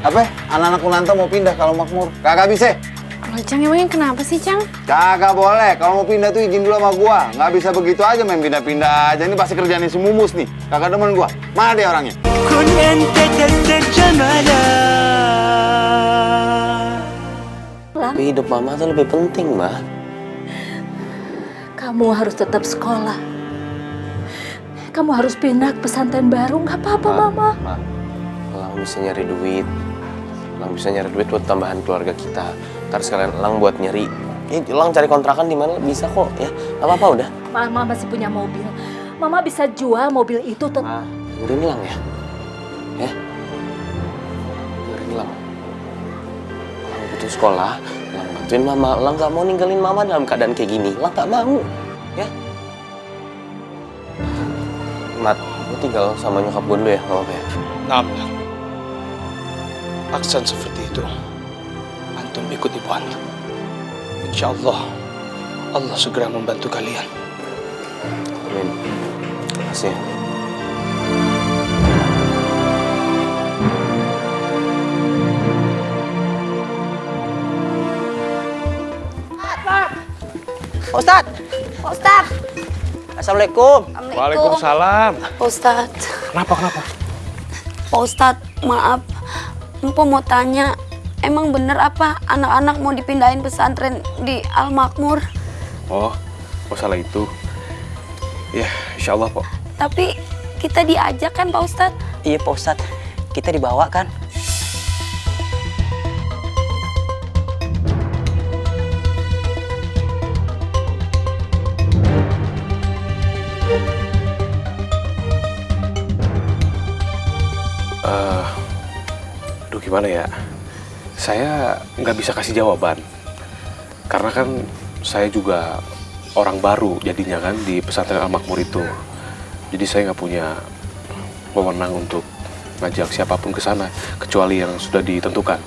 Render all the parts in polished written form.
Apa? Anak-anak Kunanta mau pindah kalau makmur. Kagak bisa. Loh, Cang, emangnya kenapa sih, Cang? Kagak boleh. Kalau mau pindah tuh izin dulu sama gua. Nggak bisa begitu aja main pindah-pindah aja. Ini pasti kerjaan si Mumus nih. Kagak demen gua. Mana dia orangnya? Kun ente tazdat jamala. Tapi hidup mama tuh lebih penting, Ma. Kamu harus tetap sekolah. Kamu harus pindah ke pesantren baru. Nggak apa-apa, Mama. Ma, Elang bisa nyari duit. Elang bisa nyari duit buat tambahan keluarga kita. Ntar sekalian Elang buat nyari. Elang cari kontrakan di mana bisa kok, ya. Nggak apa-apa udah. Mama masih punya mobil. Mama bisa jual mobil itu. Ma, dengerin Elang ya. Ya. Dengerin Elang. Elang butuh sekolah. Elang bantuin Mama. Elang nggak mau ninggalin Mama dalam keadaan kayak gini. Elang nggak mau, ya. Mat, lu tinggal sama nyokap gue dulu ya, nggak apa-apa ya? Naam, Lang. Aksan seperti itu. Antum ikut ibu anda. Insya Allah, Allah segera membantu kalian. Amin. Makasih ya. Ustadz. Ustadz. Assalamualaikum. Waalaikumsalam. Ustadz. Kenapa? Ustadz, maaf. Empo mau tanya, emang bener apa anak-anak mau dipindahin pesantren di Al Makmur? Oh salah itu. Ya, insya Allah, Pak. Tapi kita diajak kan Pak Ustadz? Iya Pak Ustadz, kita dibawa kan? Aduh gimana ya, saya nggak bisa kasih jawaban karena kan saya juga orang baru jadinya kan di pesantren Al Makmur itu. Jadi saya nggak punya wewenang untuk ngajak siapapun ke sana kecuali yang sudah ditentukan.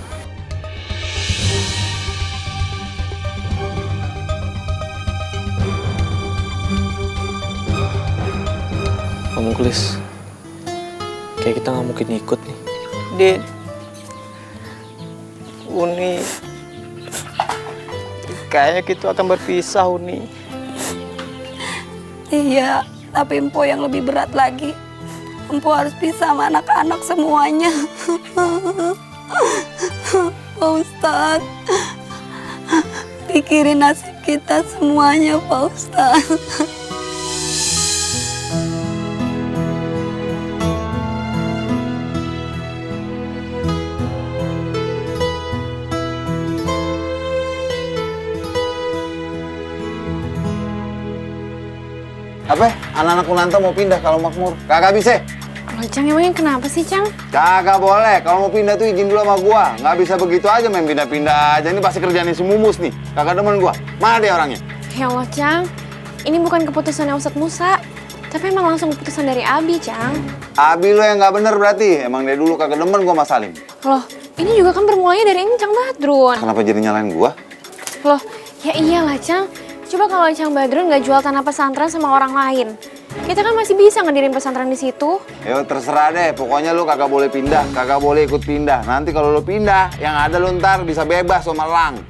Om Muklis, kayak kita nggak mungkin ikut nih. Din, Uni, kayaknya kita akan berpisah, Uni. Iya, tapi Empo yang lebih berat lagi. Empo harus pisah sama anak-anak semuanya. Pak Ustadz, pikirin nasib kita semuanya, Pak Ustadz. Apa? Anak-anak Kunanta mau pindah kalau makmur. Kagak bisa. Loh, Cang, emangnya kenapa sih, Cang? Kagak boleh. Kalau mau pindah tuh izin dulu sama gua. Nggak bisa begitu aja main pindah-pindah aja. Ini pasti kerjaan si Mumus nih. Kagak demen gua. Mana dia orangnya? Ya Allah, Cang. Ini bukan keputusannya Ustadz Musa. Tapi emang langsung keputusan dari Abi, Cang. Abi lo yang nggak bener berarti. Emang dari dulu kagak demen gua sama Salim. Loh, ini juga kan bermulanya dari Cang Badrun. Kenapa jadi nyalain gua? Loh, ya iyalah, Cang. Coba kalau Cang Badrun nggak jual tanah pesantren sama orang lain. Kita kan masih bisa ngedirin pesantren di situ. Ya terserah deh. Pokoknya lu kagak boleh pindah. Kagak boleh ikut pindah. Nanti kalau lu pindah, yang ada lu ntar bisa bebas sama Lang.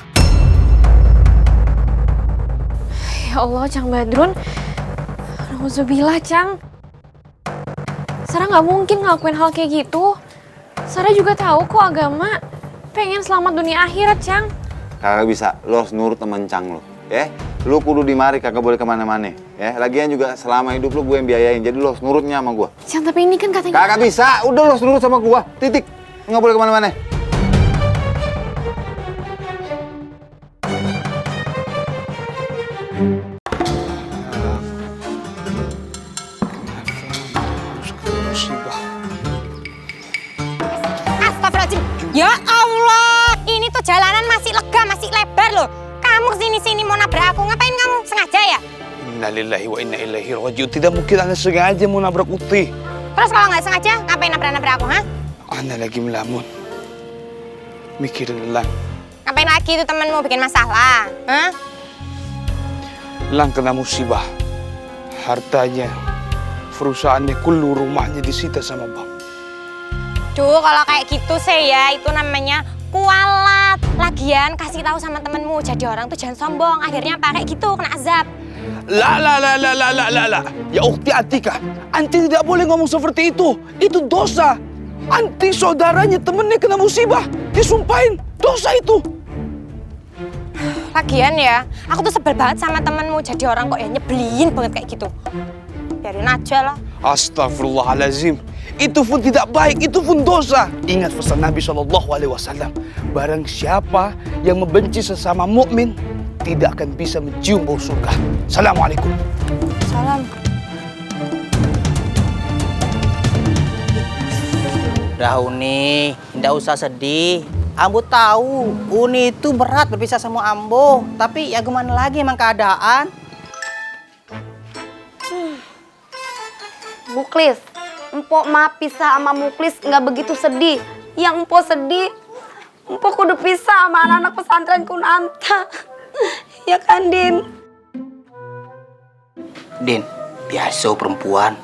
Ya Allah, Cang Badrun. Alhamdulillah, Cang. Sarah nggak mungkin ngelakuin hal kayak gitu. Sarah juga tahu kok agama. Pengen selamat dunia akhirat, Cang. Kagak bisa. Lu harus nurut temen Cang lu. Ya? Lu kudu di mari, kagak boleh kemana-mana. Ya? Lagian juga selama hidup lu gue yang biayain. Jadi lu harus nurutnya sama gua. Cang, tapi ini kan katanya... Kagak bisa. Udah lu harus nurut sama gua. Titik. Nggak boleh kemana-mana. Astagfirullahaladzim. Ya Allah, ini tuh jalanan masih lega, masih lebar loh. Kamu sini-sini mau nabrak aku, ngapain kamu? Sengaja ya? Innalillahi wa inna ilaihi raji'un. Tidak mungkin Anda sengaja mau nabrak Uti. Terus kalau nggak sengaja, ngapain nabrak-nabrak aku, ha? Anda lagi melamun. Mikirin Lang. Ngapain lagi itu temenmu bikin masalah, ha? Lang kena musibah. Hartanya, perusahaannya, kullu rumahnya disita sama bang. Aduh, kalau kayak gitu sih ya, itu namanya kualat. Lagian kasih tahu sama temenmu, jadi orang tuh jangan sombong. Akhirnya apa kayak gitu, kena azab. La. Ya Ukti Atika, anti tidak boleh ngomong seperti itu. Itu dosa. Anti saudaranya, temennya kena musibah. Disumpahin, dosa itu. Lagian ya, aku tuh sebel banget sama temenmu, jadi orang kok ya nyebelin banget kayak gitu. Biarin aja lah. Astagfirullahalazim. Itu pun tidak baik, itu pun dosa. Ingat pesan Nabi SAW. Barang siapa yang membenci sesama mukmin tidak akan bisa mencium bau surga. Assalamualaikum. Salam. Udah Uni, tidak usah sedih. Ambo tahu Uni itu berat berpisah sama Ambo, tapi ya gimana lagi emang keadaan. Muklis, empok mah pisah sama Muklis nggak begitu sedih. Yang empok sedih, empok kudu pisah sama anak-anak pesantren Kunanta. Ya kan, Din? Din, biasa perempuan.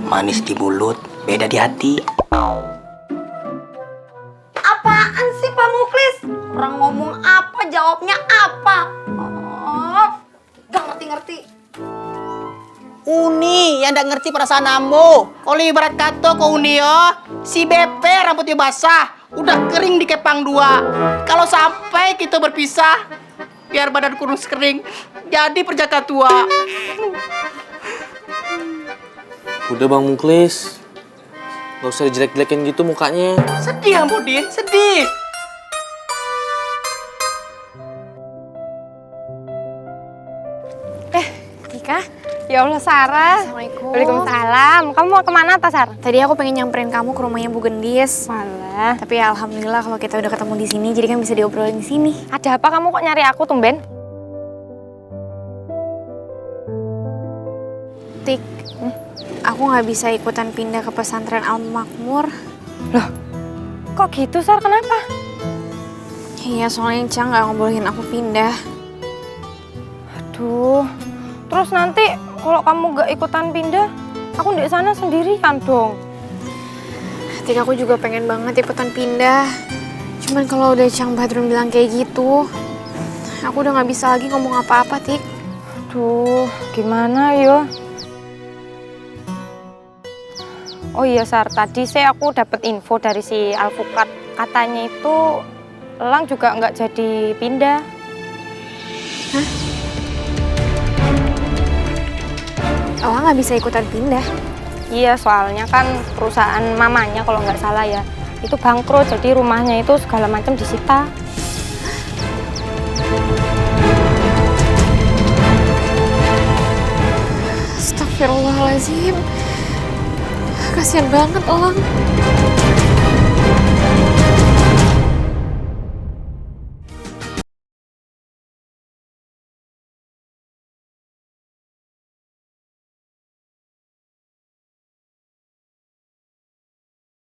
Manis di mulut, beda di hati. Apaan sih Pak Muklis? Orang ngomong apa, jawabnya apa? Oh, gak ngerti-ngerti. Uni yang nggak ngerti perasaan Ambo. Kalau ibarat kata ke Uni ya, si BP rambutnya basah, udah kering di kepang dua. Kalau sampai kita berpisah, biar badan kurus kering, jadi perjaka tua. Udah Bang Muklis, gak usah dijelek-jelekin gitu mukanya. Sedih Ambo Din, sedih. Tika, ya Allah Sarah. Assalamualaikum. Waalaikumsalam. Kamu mau kemana, Tasar? Tadi aku pengen nyamperin kamu ke rumahnya Bu Gendis. Malah. Tapi ya alhamdulillah kalau kita udah ketemu di sini, jadi kan bisa diobrolin di sini. Ada apa kamu kok nyari aku, tumben? Tik, aku nggak bisa ikutan pindah ke pesantren Al Makmur. Loh, kok gitu, Sar? Kenapa? Iya, soalnya Cang nggak ngebolehin aku pindah. Aduh, terus nanti kalau kamu gak ikutan pindah, aku di sana sendirian dong. Tik, aku juga pengen banget ikutan pindah. Cuman kalau udah Cang Badrun bilang kayak gitu, aku udah nggak bisa lagi ngomong apa-apa, Tik. Aduh, gimana yo? Oh iya, Sar, tadi aku dapat info dari si Alpukat. Katanya itu Elang juga nggak jadi pindah. Hah? Elang nggak bisa ikutan pindah? Iya, soalnya kan perusahaan mamanya kalau nggak salah ya, itu bangkrut, jadi rumahnya itu segala macam disita. Astagfirullahaladzim. Kasian banget Elang.